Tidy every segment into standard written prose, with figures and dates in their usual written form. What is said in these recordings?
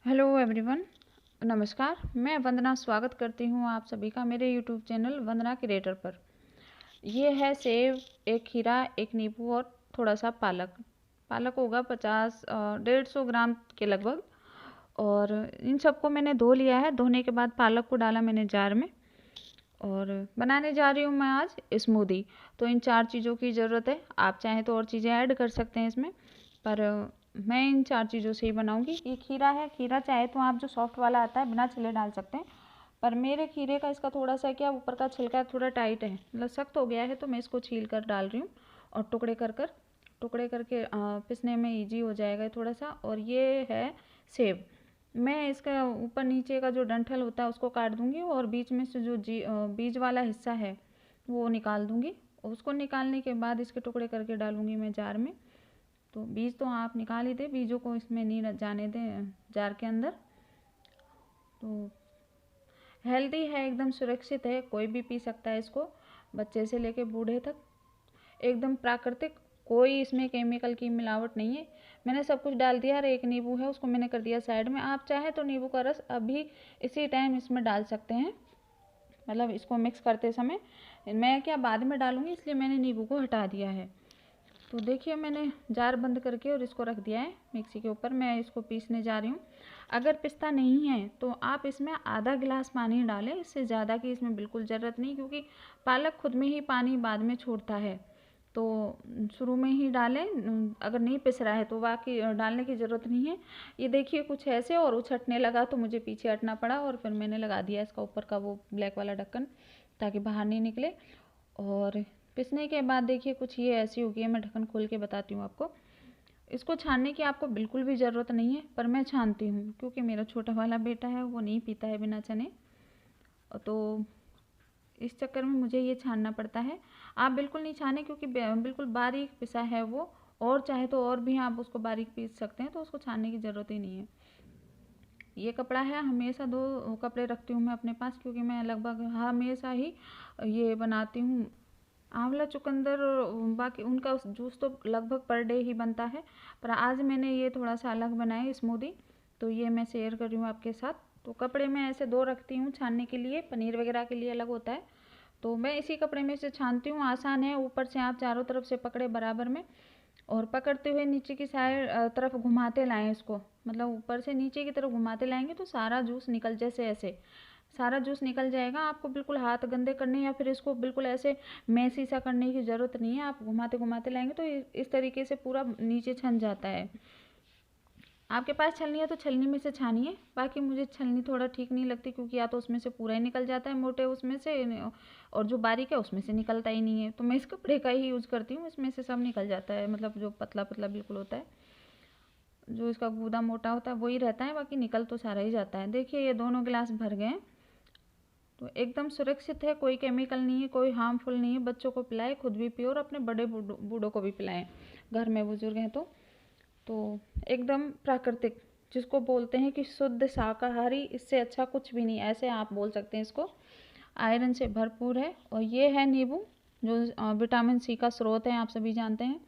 Hello everyone, नमस्कार। मैं वंदना स्वागत करती हूँ आप सभी का मेरे यूट्यूब चैनल वंदना क्रिएटर पर। ये है सेब, एक खीरा, एक नींबू और थोड़ा सा पालक। पालक होगा 150 ग्राम के लगभग। और इन सबको मैंने धो लिया है। धोने के बाद पालक को डाला मैंने जार में और बनाने जा रही हूँ मैं आज स्मूदी। तो इन 4 चीज़ों की ज़रूरत है। आप चाहें तो और चीज़ें ऐड कर सकते हैं इसमें, पर मैं इन 4 चीज़ों से ही बनाऊंगी। ये खीरा है। खीरा चाहे तो आप जो सॉफ्ट वाला आता है बिना छिले डाल सकते हैं, पर मेरे खीरे का इसका थोड़ा सा क्या ऊपर का छिलका थोड़ा टाइट है, मतलब सख्त हो गया है, तो मैं इसको छील कर डाल रही हूँ और टुकड़े करके पिसने में ईजी हो जाएगा थोड़ा सा। और ये है सेब। मैं इसका ऊपर नीचे का जो डंठल होता है उसको काट दूंगी और बीच में से जो बीज वाला हिस्सा है वो निकाल दूंगी। उसको निकालने के बाद इसके टुकड़े करके डालूंगी मैं जार में। तो बीज तो आप निकाल ही दें, बीजों को इसमें नहीं जाने दें जार के अंदर। तो हेल्दी है, एकदम सुरक्षित है, कोई भी पी सकता है इसको, बच्चे से लेके बूढ़े तक। एकदम प्राकृतिक, कोई इसमें केमिकल की मिलावट नहीं है। मैंने सब कुछ डाल दिया। और एक नींबू है उसको मैंने कर दिया साइड में। आप चाहें तो नींबू का रस अभी इसी टाइम इसमें डाल सकते हैं, मतलब इसको मिक्स करते समय। मैं क्या बाद में डालूंगी, इसलिए मैंने नींबू को हटा दिया है। तो देखिए मैंने जार बंद करके और इसको रख दिया है मिक्सी के ऊपर। मैं इसको पीसने जा रही हूँ। अगर पिस्ता नहीं है तो आप इसमें आधा गिलास पानी डालें, इससे ज़्यादा की इसमें बिल्कुल ज़रूरत नहीं, क्योंकि पालक खुद में ही पानी बाद में छोड़ता है। तो शुरू में ही डालें। अगर नहीं पिस रहा है तो बाकी डालने की ज़रूरत नहीं है। ये देखिए कुछ ऐसे और उछटने लगा तो मुझे पीछे हटना पड़ा और फिर मैंने लगा दिया इसका ऊपर का वो ब्लैक वाला ढक्कन, ताकि बाहर नहीं निकले। और पिसने के बाद देखिए कुछ ये ऐसी होगी है। मैं ढक्कन खोल के बताती हूँ आपको। इसको छानने की आपको बिल्कुल भी ज़रूरत नहीं है, पर मैं छानती हूँ क्योंकि मेरा छोटा वाला बेटा है, वो नहीं पीता है बिना चने, तो इस चक्कर में मुझे ये छानना पड़ता है। आप बिल्कुल नहीं छाने, क्योंकि बिल्कुल बारीक पिसा है वो। और चाहे तो और भी आप उसको बारीक पीस सकते हैं, तो उसको छानने की ज़रूरत ही नहीं है। ये कपड़ा है, हमेशा 2 कपड़े रखती हूँ मैं अपने पास, क्योंकि मैं लगभग हमेशा ही ये बनाती हूँ। आंवला, चुकंदर, बाकी उनका जूस तो लगभग पर डे ही बनता है, पर आज मैंने ये थोड़ा सा अलग बनाया स्मूदी, तो ये मैं शेयर कर रही हूँ आपके साथ। तो कपड़े मैं ऐसे 2 रखती हूँ छानने के लिए। पनीर वगैरह के लिए अलग होता है, तो मैं इसी कपड़े में से छानती हूँ। आसान है। ऊपर से आप चारों तरफ से पकड़े बराबर में, और पकड़ते हुए नीचे की साइड तरफ घुमाते लाएं इसको, मतलब ऊपर से नीचे की तरफ घुमाते लाएंगे तो सारा जूस निकल, जैसे ऐसे सारा जूस निकल जाएगा। आपको बिल्कुल हाथ गंदे करने या फिर इसको बिल्कुल ऐसे मैसी सा करने की ज़रूरत नहीं है। आप घुमाते घुमाते लाएंगे तो इस तरीके से पूरा नीचे छन जाता है। आपके पास छलनी है तो छलनी में से छानिए। बाकी मुझे छलनी थोड़ा ठीक नहीं लगती, क्योंकि या तो उसमें से पूरा ही निकल जाता है मोटे उसमें से, और जो बारीक है उसमें से निकलता ही नहीं है। तो मैं इस कपड़े का ही यूज़ करती हूँ, इसमें से सब निकल जाता है, मतलब जो पतला पतला बिल्कुल होता है, जो इसका गूदा मोटा होता है वही रहता है, बाकी निकल तो सारा ही जाता है। देखिए ये दोनों गिलास भर गए, तो एकदम सुरक्षित है, कोई केमिकल नहीं है, कोई हार्मफुल नहीं है। बच्चों को पिलाएं, खुद भी पियो और अपने बड़े बूढ़ों को भी पिलाएं, घर में बुजुर्ग हैं तो एकदम प्राकृतिक, जिसको बोलते हैं कि शुद्ध शाकाहारी, इससे अच्छा कुछ भी नहीं, ऐसे आप बोल सकते हैं इसको। आयरन से भरपूर है। और ये है नींबू, जो विटामिन सी का स्रोत है, आप सभी जानते हैं।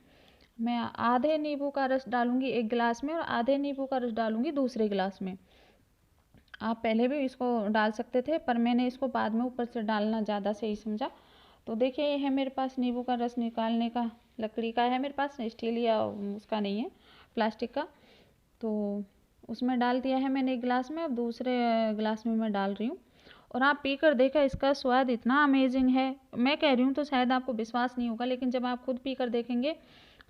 मैं आधे नींबू का रस डालूंगी 1 गिलास में और आधे नींबू का रस डालूंगी दूसरे गिलास में। आप पहले भी इसको डाल सकते थे, पर मैंने इसको बाद में ऊपर से डालना ज़्यादा सही समझा। तो देखिए ये है मेरे पास नींबू का रस निकालने का, लकड़ी का है मेरे पास, स्टील या उसका नहीं है, प्लास्टिक का। तो उसमें डाल दिया है मैंने 1 गिलास में। अब दूसरे गिलास में मैं डाल रही हूँ। और आप पी कर देखा, इसका स्वाद इतना अमेजिंग है। मैं कह रही हूँ तो शायद आपको विश्वास नहीं होगा, लेकिन जब आप खुद पी कर देखेंगे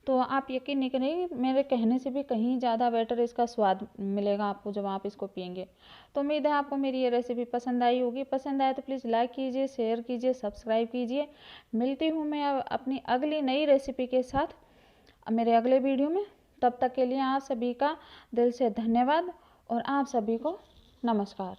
तो आप यकीन नहीं करेंगे, मेरे कहने से भी कहीं ज़्यादा बेटर इसका स्वाद मिलेगा आपको जब आप इसको पियेंगे। तो उम्मीद है आपको मेरी ये रेसिपी पसंद आई होगी। पसंद आए तो प्लीज़ लाइक कीजिए, शेयर कीजिए, सब्सक्राइब कीजिए। मिलती हूँ मैं अपनी अगली नई रेसिपी के साथ मेरे अगले वीडियो में। तब तक के लिए आप सभी का दिल से धन्यवाद और आप सभी को नमस्कार।